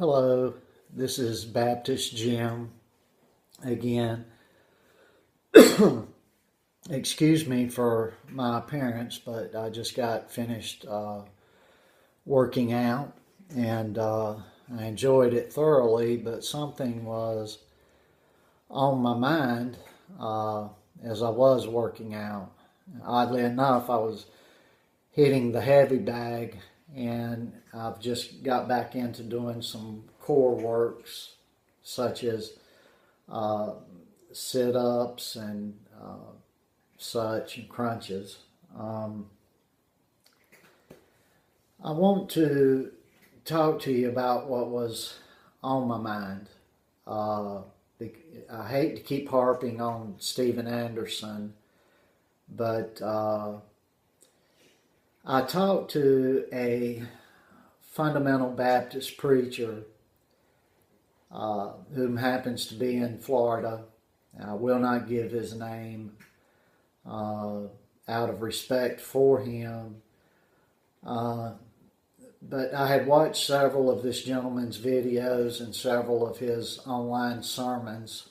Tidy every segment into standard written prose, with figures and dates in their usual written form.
Hello, this is Baptist Jim again. Excuse me for my appearance, but I just got finished working out and I enjoyed it thoroughly, but something was on my mind as I was working out. Oddly enough, I was hitting the heavy bag, and I've just got back into doing some core works such as sit-ups and such and crunches. I want to talk to you about what was on my mind. I hate to keep harping on Steven Anderson, but I talked to a fundamental Baptist preacher whom happens to be in Florida. I will not give his name out of respect for him. But I had watched several of this gentleman's videos and several of his online sermons,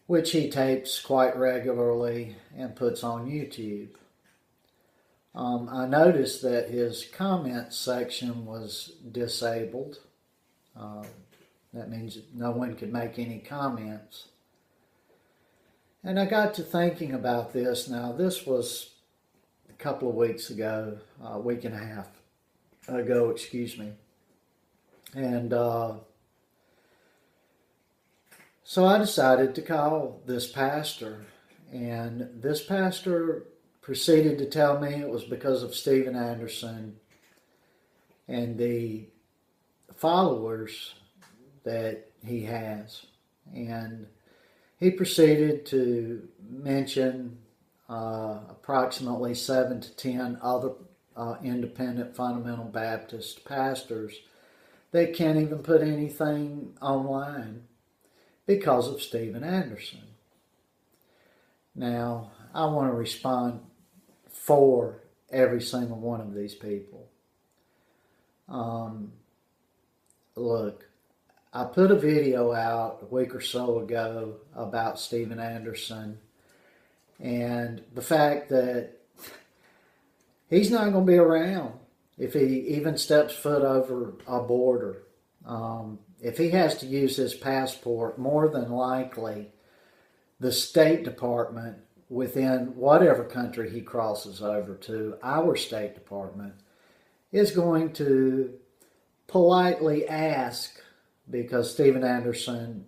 which he tapes quite regularly and puts on YouTube. I noticed that his comment section was disabled. That means no one could make any comments. And I got to thinking about this. Now, this was a couple of weeks ago, a week and a half ago, excuse me. And so I decided to call this pastor. And this pastor proceeded to tell me it was because of Steven Anderson and the followers that he has. And he proceeded to mention approximately 7 to 10 other independent fundamental Baptist pastors that can't even put anything online because of Steven Anderson. Now, I want to respond for every single one of these people. Look, I put a video out a week or so ago about Steven Anderson and the fact that he's not going to be around if he even steps foot over a border. If he has to use his passport, more than likely the State Department within whatever country he crosses over to, our State Department, is going to politely ask, because Steven Anderson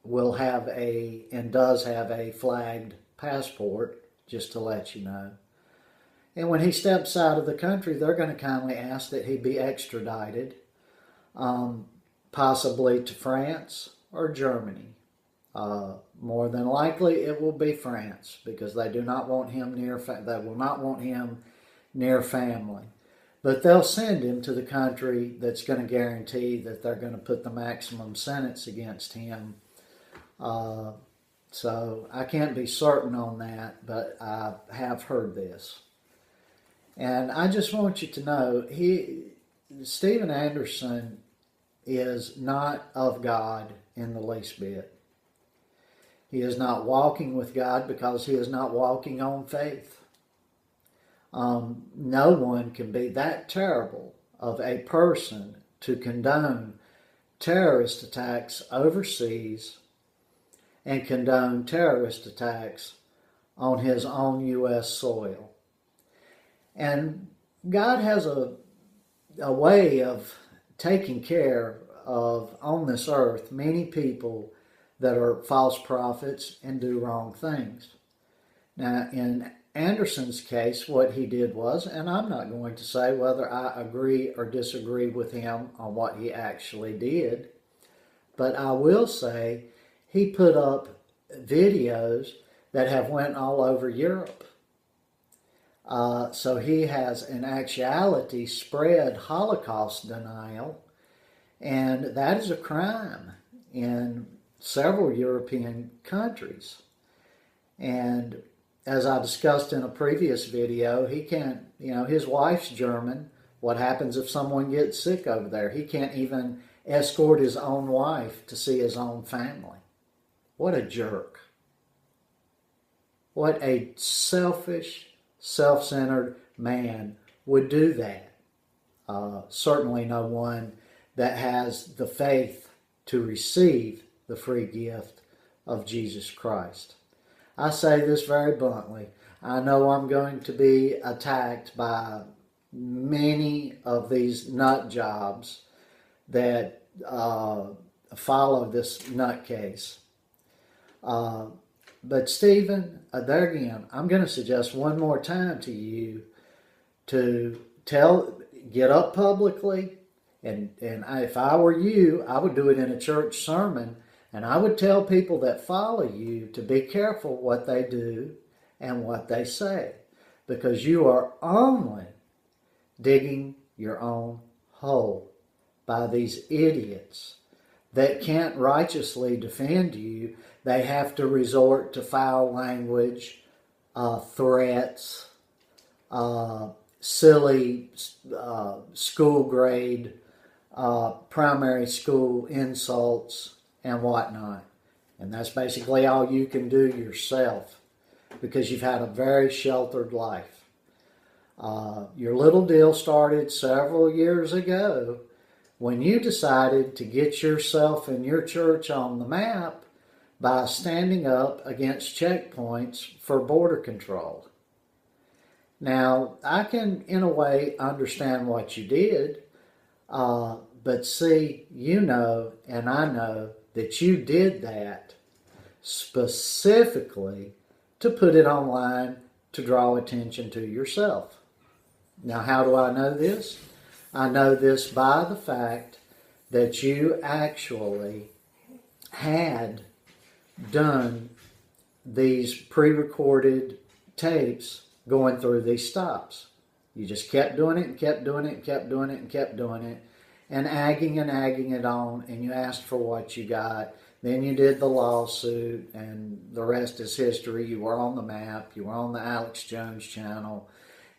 will have and does have a flagged passport, just to let you know. And when he steps out of the country, they're going to kindly ask that he be extradited, possibly to France or Germany. More than likely, it will be France, because they do not want him they will not want him near family. But they'll send him to the country that's going to guarantee that they're going to put the maximum sentence against him. So I can't be certain on that, but I have heard this. And I just want you to know, Steven Anderson is not of God in the least bit. He is not walking with God because he is not walking on faith. No one can be that terrible of a person to condone terrorist attacks overseas and condone terrorist attacks on his own U.S. soil. And God has a way of taking care of, on this earth, many people that are false prophets and do wrong things. Now, in Anderson's case, what he did was, and I'm not going to say whether I agree or disagree with him on what he actually did, but I will say he put up videos that have went all over Europe. So he has, in actuality, spread Holocaust denial, and that is a crime in several European countries. And as I discussed in a previous video, he can't, his wife's German, What happens if someone gets sick over there? He can't even escort his own wife to see his own family. What a jerk. What a selfish, self-centered man would do that. Certainly no one that has the faith to receive the free gift of Jesus Christ. I say this very bluntly. I know I'm going to be attacked by many of these nut jobs that follow this nutcase. But Stephen, there again, I'm going to suggest one more time to you to get up publicly, and if I were you, I would do it in a church sermon, and I would tell people that follow you to be careful what they do and what they say, because you are only digging your own hole by these idiots that can't righteously defend you. They have to resort to foul language, threats, silly school grade, primary school insults, and whatnot. And that's basically all you can do yourself, because you've had a very sheltered life. Your little deal started several years ago when you decided to get yourself and your church on the map by standing up against checkpoints for border control. Now, I can, in a way, understand what you did, but see, you know, and I know that you did that specifically to put it online to draw attention to yourself. Now, how do I know this? I know this by the fact that you actually had done these pre-recorded tapes going through these stops. You just kept doing it and kept doing it and kept doing it and kept doing it and agging it on, and you asked for what you got. Then you did the lawsuit, and the rest is history. You were on the map. You were on the Alex Jones channel.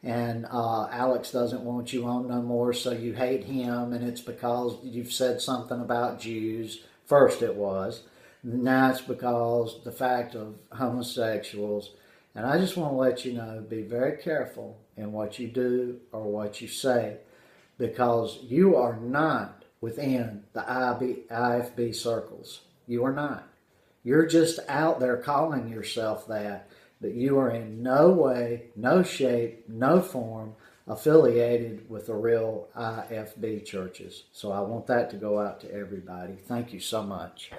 And Alex doesn't want you on no more, so you hate him, and it's because you've said something about Jews. First it was. Now it's because the fact of homosexuals. And I just want to let you know, be very careful in what you do or what you say, because you are not within the IFB circles. You are not. You're just out there calling yourself that, but you are in no way, no shape, no form affiliated with the real IFB churches. So I want that to go out to everybody. Thank you so much.